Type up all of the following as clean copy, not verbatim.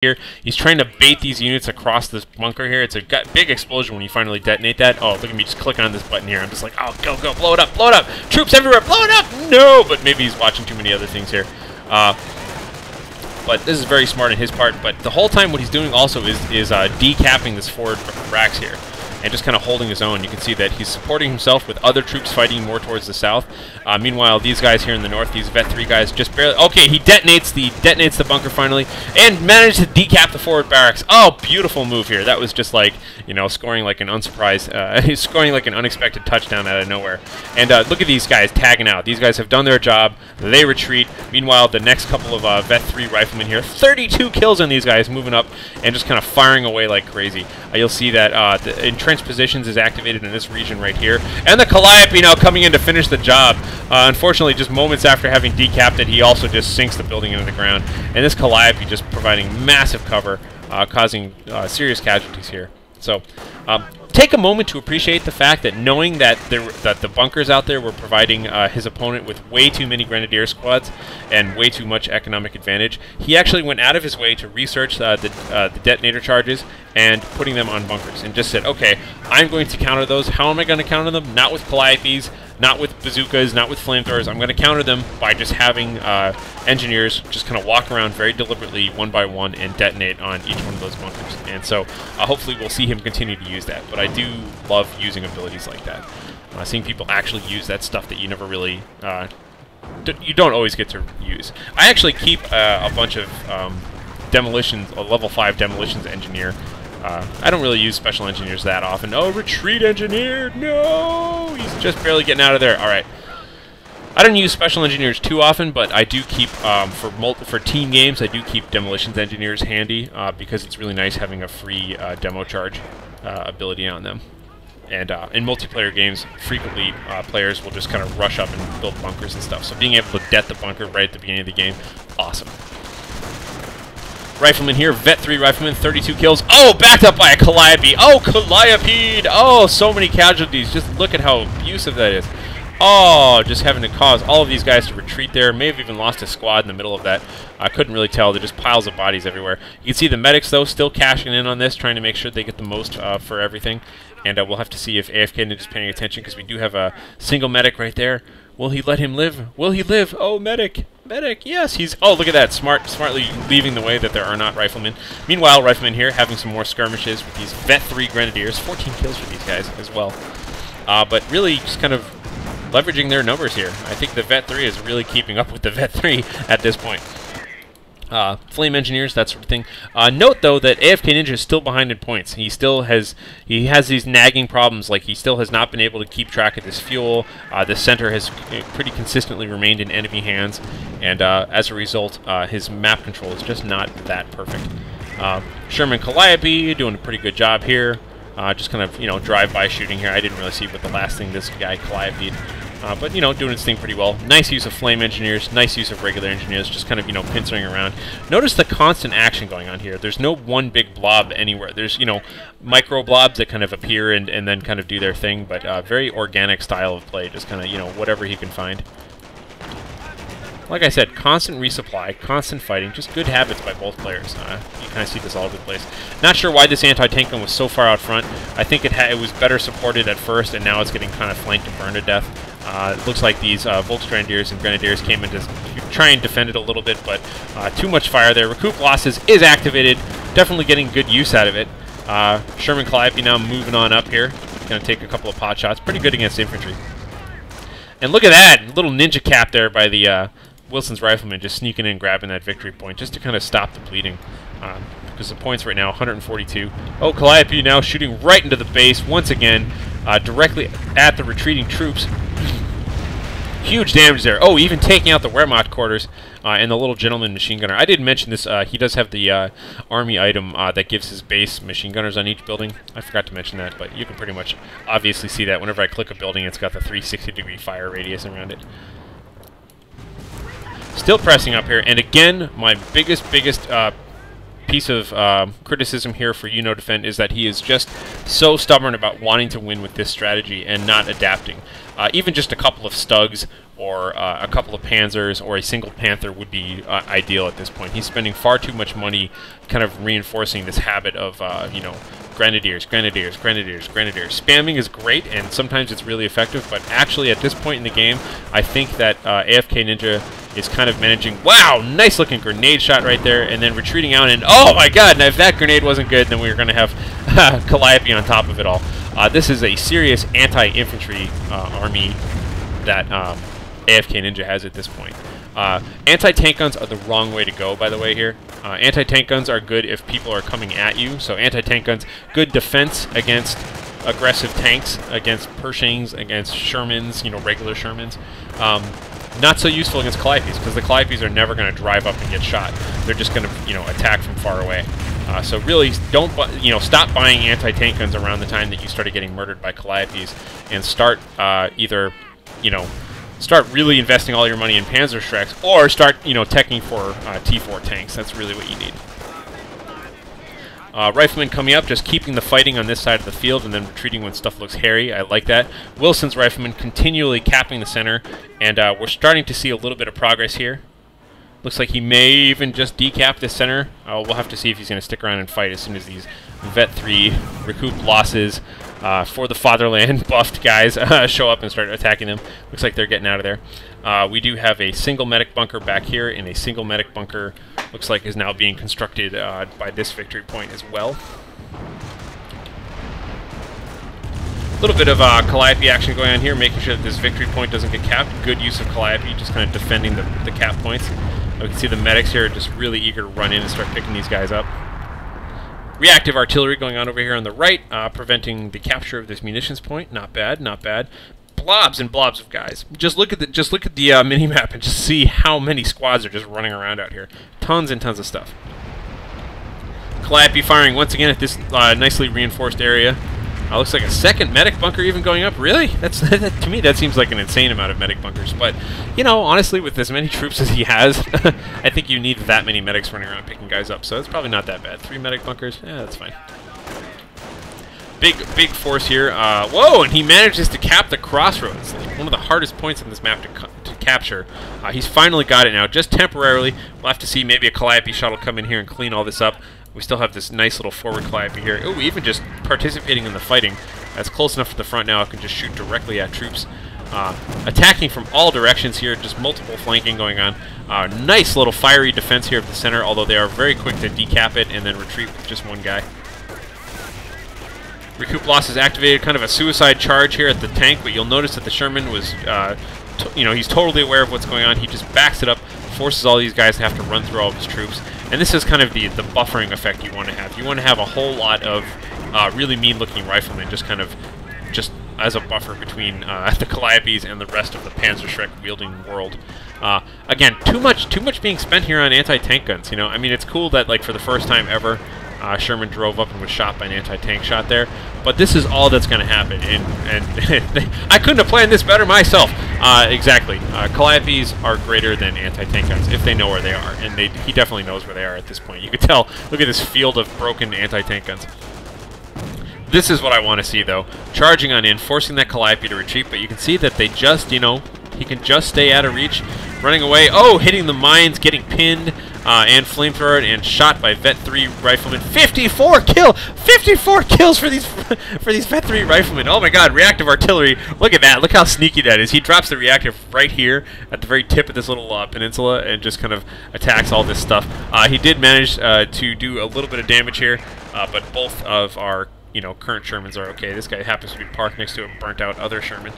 here. He's trying to bait these units across this bunker here. It's a big explosion when you finally detonate that. Oh, look at me just clicking on this button here. I'm just like, oh, go, go, blow it up, blow it up. Troops everywhere, blow it up. No, but maybe he's watching too many other things here. But this is very smart on his part. But the whole time what he's doing also is decapping this forward racks here and just kind of holding his own. You can see that he's supporting himself with other troops fighting more towards the south. Meanwhile, these guys here in the north, these Vet 3 guys, just barely... Okay, he detonates the bunker finally, and managed to decap the forward barracks. Oh, beautiful move here. That was just like, you know, scoring like an he's scoring like an unexpected touchdown out of nowhere. And look at these guys tagging out. These guys have done their job. They retreat. Meanwhile, the next couple of Vet 3 riflemen here, 32 kills on these guys, moving up and just kind of firing away like crazy. You'll see that the entrenched positions is activated in this region right here. And the Calliope now coming in to finish the job. Unfortunately, just moments after having decapped it, he also just sinks the building into the ground. And this Calliope just providing massive cover, causing serious casualties here. So, take a moment to appreciate the fact that knowing that the bunkers out there were providing his opponent with way too many Grenadier squads and way too much economic advantage, he actually went out of his way to research the detonator charges and putting them on bunkers, and just said, okay, I'm going to counter those. How am I going to counter them? Not with Calliopes, not with bazookas, not with flamethrowers. I'm going to counter them by just having engineers just kind of walk around very deliberately one by one and detonate on each one of those bunkers. And so hopefully we'll see him continue to use that. But I do love using abilities like that. Seeing people actually use that stuff that you never really... you don't always get to use. I actually keep a bunch of demolitions, a level 5 demolitions engineer. I don't really use special engineers that often. Oh, retreat engineer! No! He's just barely getting out of there. Alright. I don't use special engineers too often, but I do keep, for team games, I do keep demolitions engineers handy, because it's really nice having a free demo charge ability on them. And in multiplayer games, frequently players will just kind of rush up and build bunkers and stuff. So being able to det the bunker right at the beginning of the game, awesome. Rifleman here, Vet 3 Rifleman, 32 kills. Oh, backed up by a Calliope. Oh, Calliope! Oh, so many casualties. Just look at how abusive that is. Oh, just having to cause all of these guys to retreat there. May have even lost a squad in the middle of that. I couldn't really tell. They're just piles of bodies everywhere. You can see the medics, though, still cashing in on this, trying to make sure they get the most for everything. And we'll have to see if AFKNinja is paying attention, because we do have a single medic right there. Will he let him live? Will he live? Oh, medic! Medic! Yes, he's... Oh, look at that. Smartly leaving the way that there are not riflemen. Meanwhile, riflemen here having some more skirmishes with these Vet 3 Grenadiers. 14 kills for these guys as well. But really just kind of leveraging their numbers here. I think the Vet 3 is really keeping up with the Vet 3 at this point. Flame engineers, that sort of thing. Note though that AFKNinja is still behind in points. He has these nagging problems, like he still has not been able to keep track of this fuel. The center has pretty consistently remained in enemy hands, and as a result, his map control is just not that perfect. Sherman Calliope doing a pretty good job here. Just kind of, you know, drive-by shooting here. I didn't really see what the last thing this guy Calliope'd. But, you know, doing its thing pretty well. Nice use of flame engineers, nice use of regular engineers, just kind of, you know, pincering around. Notice the constant action going on here. There's no one big blob anywhere. There's, you know, micro blobs that kind of appear and then kind of do their thing, but very organic style of play, just kind of, you know, whatever he can find. Like I said, constant resupply, constant fighting, just good habits by both players. You kind of see this all over the place. Not sure why this anti-tank gun was so far out front. I think it was better supported at first, and now it's getting kind of flanked and burned to death. It looks like these Volkgrenadiers and Grenadiers came in to try and defend it a little bit, but too much fire there. Recoup losses is activated. Definitely getting good use out of it. Sherman Calliope now moving on up here. Going to take a couple of pot shots. Pretty good against infantry. And look at that! Little ninja cap there by the Wilson's Rifleman, just sneaking in, grabbing that victory point, just to kind of stop the bleeding. Because the points right now, 142. Oh, Calliope now shooting right into the base, once again, directly at the retreating troops. Huge damage there. Oh, even taking out the Wehrmacht quarters and the little gentleman machine gunner. I didn't mention this. He does have the army item that gives his base machine gunners on each building. I forgot to mention that, but you can pretty much obviously see that whenever I click a building, it's got the 360-degree fire radius around it. Still pressing up here, and again, my biggest piece of criticism here for YouKonwDefen is that he is just so stubborn about wanting to win with this strategy and not adapting. Even just a couple of Stugs or a couple of Panzers or a single Panther would be ideal at this point. He's spending far too much money kind of reinforcing this habit of, you know, Grenadiers, Grenadiers, Grenadiers, Grenadiers. Spamming is great, and sometimes it's really effective, but actually at this point in the game, I think that AFKNinja is kind of managing... Wow! Nice looking grenade shot right there, and then retreating out, and oh my god, now if that grenade wasn't good, then we were going to have Calliope on top of it all. This is a serious anti-infantry army that AFKNinja has at this point. Anti-tank guns are the wrong way to go, by the way, here. Anti-tank guns are good if people are coming at you, so anti-tank guns, good defense against aggressive tanks, against Pershings, against Shermans, you know, regular Shermans. Not so useful against Calliopes, because the Calliopes are never going to drive up and get shot. They're just going to, you know, attack from far away. So really, don't, you know, stop buying anti-tank guns around the time that you started getting murdered by Calliopes, and start either, you know, start really investing all your money in Panzerschrecks, or start, you know, teching for T4 tanks. That's really what you need. Riflemen coming up, just keeping the fighting on this side of the field and then retreating when stuff looks hairy. I like that. Wilson's Riflemen continually capping the center, and we're starting to see a little bit of progress here. Looks like he may even just decap this center. We'll have to see if he's going to stick around and fight as soon as these Vet 3 recoup losses for the fatherland buffed guys show up and start attacking them. Looks like they're getting out of there. We do have a single medic bunker back here, and a single medic bunker looks like is now being constructed by this victory point as well. A little bit of Calliope action going on here, making sure that this victory point doesn't get capped. Good use of Calliope, just kind of defending the cap points. We can see the medics here are just really eager to run in and start picking these guys up. Reactive artillery going on over here on the right, preventing the capture of this munitions point. Not bad, not bad. Blobs and blobs of guys. Just look at the mini map and just see how many squads are just running around out here. Tons and tons of stuff. Calliope firing once again at this nicely reinforced area. Looks like a second medic bunker even going up. Really? That's to me that seems like an insane amount of medic bunkers. But you know, honestly, with as many troops as he has, I think you need that many medics running around picking guys up. So it's probably not that bad. 3 medic bunkers. Yeah, that's fine. Big force here. Whoa! And he manages to cap the crossroads. One of the hardest points on this map to capture. He's finally got it now, just temporarily. We'll have to see maybe a Calliope shuttle come in here and clean all this up. We still have this nice little forward Calliope here. Oh, even just participating in the fighting. That's close enough to the front now. I can just shoot directly at troops. Attacking from all directions here. Just multiple flanking going on. Nice little fiery defense here of the center, although they are very quick to decap it and then retreat with just one guy. Recoup loss is activated. Kind of a suicide charge here at the tank, but you'll notice that the Sherman was, you know, he's totally aware of what's going on. He just backs it up, forces all these guys to have to run through all of his troops. And this is kind of the buffering effect you want to have. You want to have a whole lot of really mean-looking riflemen just kind of as a buffer between the Calliopes and the rest of the Panzerschreck-wielding world. Again, too much being spent here on anti-tank guns. You know, I mean, it's cool that like for the first time ever, Sherman drove up and was shot by an anti-tank shot there. But this is all that's going to happen, and I couldn't have planned this better myself. Exactly. Calliopes are greater than anti-tank guns if they know where they are, and he definitely knows where they are at this point. You could tell. Look at this field of broken anti-tank guns. This is what I want to see, though. Charging on in, forcing that Calliope to retreat, but you can see that they just, you know, he can just stay out of reach, running away. Oh, hitting the mines, getting pinned, and flamethrowered, and shot by Vet 3 riflemen. 54 kills for these Vet 3 riflemen. Oh my God, reactive artillery. Look at that. Look how sneaky that is. He drops the reactive right here at the very tip of this little peninsula and just kind of attacks all this stuff. He did manage to do a little bit of damage here, but both of our current Shermans are okay. This guy happens to be parked next to a burnt-out other Sherman.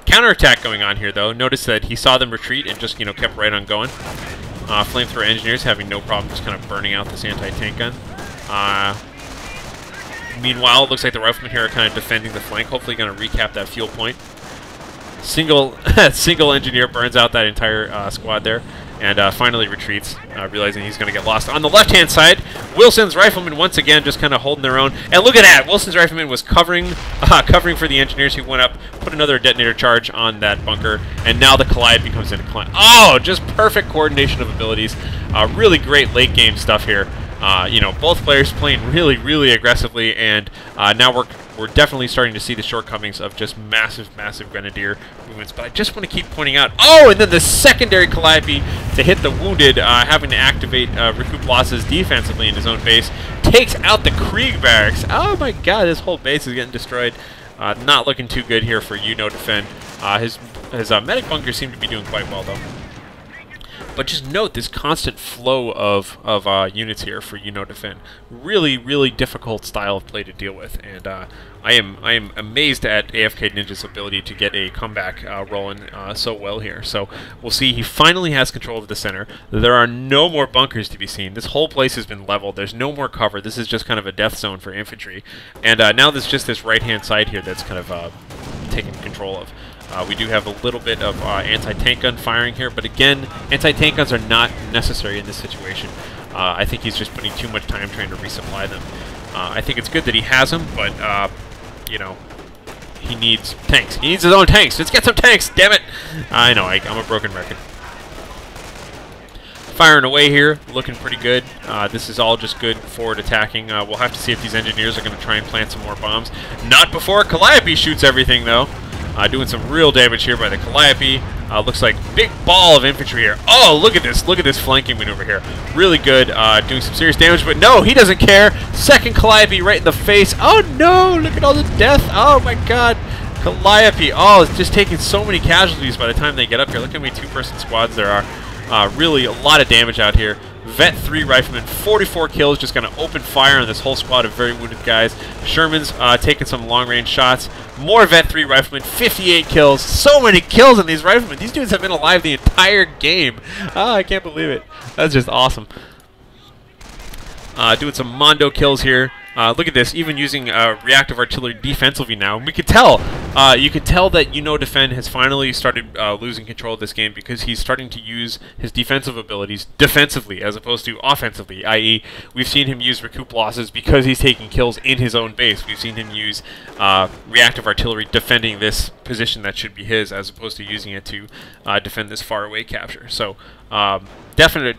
Counterattack going on here, though. Notice that he saw them retreat and just, kept right on going. Flamethrower engineers having no problem just kind of burning out this anti-tank gun. Meanwhile, it looks like the riflemen here are kind of defending the flank, hopefully going to recap that fuel point. Single engineer burns out that entire squad there, and finally retreats, realizing he's going to get lost. On the left-hand side, Wilson's riflemen once again just kind of holding their own. And look at that! Wilson's riflemen was covering for the engineers who went up, put another detonator charge on that bunker, and now the Calliope comes in. Oh, just perfect coordination of abilities. Really great late-game stuff here. You know, both players playing really, really aggressively, and now we're definitely starting to see the shortcomings of just massive, massive Grenadier movements. But I just want to keep pointing out, oh, and then the secondary Calliope to hit the wounded, having to activate recoup losses defensively in his own base, takes out the Krieg barracks. Oh my god, this whole base is getting destroyed. Not looking too good here for YouKonwDefen. His medic bunkers seem to be doing quite well, though. But just note this constant flow of units here for YouKonwDefen. Really, really difficult style of play to deal with, and I am amazed at AFKNinja's ability to get a comeback rolling so well here. So we'll see. He finally has control of the center. There are no more bunkers to be seen. This whole place has been leveled. There's no more cover. This is just kind of a death zone for infantry. And now there's just this right-hand side here that's kind of taken control of. We do have a little bit of anti-tank gun firing here, but again, anti-tank guns are not necessary in this situation. I think he's just putting too much time trying to resupply them. I think it's good that he has them, but, you know, he needs tanks. He needs his own tanks. Let's get some tanks, damn it! I know, I'm a broken record. Firing away here, looking pretty good. This is all just good forward attacking. We'll have to see if these engineers are going to try and plant some more bombs. Not before Calliope shoots everything, though. Doing some real damage here by the Calliope. Looks like big ball of infantry here. Oh, look at this. Look at this flanking maneuver here. Really good. Doing some serious damage, but no, he doesn't care. Second Calliope right in the face. Oh, no. Look at all the death. Oh, my God. Calliope. Oh, it's just taking so many casualties by the time they get up here. Look how many two-person squads there are. Really a lot of damage out here. Vet 3 Rifleman, 44 kills, just going to open fire on this whole squad of very wounded guys. Sherman's taking some long-range shots. More Vet 3 Rifleman, 58 kills. So many kills on these Riflemen. These dudes have been alive the entire game. Oh, I can't believe it. That's just awesome. Doing some Mondo kills here. Look at this, even using reactive artillery defensively now. We could tell, you could tell that YouKonwDefen has finally started losing control of this game because he's starting to use his defensive abilities defensively as opposed to offensively, i.e. we've seen him use recoup losses because he's taking kills in his own base. We've seen him use reactive artillery defending this position that should be his as opposed to using it to defend this far away capture. So definite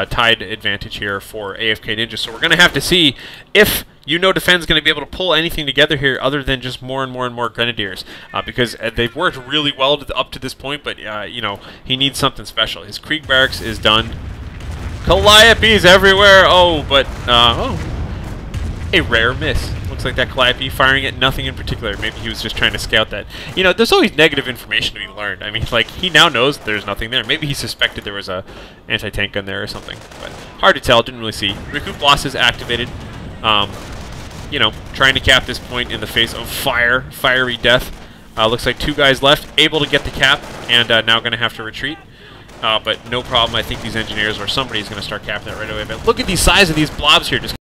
tide advantage here for AFKNinja. So we're going to have to see if YouKonwDefen's going to be able to pull anything together here other than just more and more Grenadiers. Because they've worked really well up to this point, but, you know, he needs something special. His Krieg barracks is done. Calliope's everywhere! Oh, but, a rare miss. Looks like that Calliope firing at nothing in particular. Maybe he was just trying to scout that. You know, there's always negative information to be learned. I mean, like, he now knows there's nothing there. Maybe he suspected there was a anti-tank gun there or something. But hard to tell. Didn't really see. Recoup losses activated. You know, trying to cap this point in the face of fiery death. Looks like 2 guys left, able to get the cap, and now going to have to retreat. But no problem. I think these engineers or somebody's going to start capping that right away. But look at the size of these blobs here. Just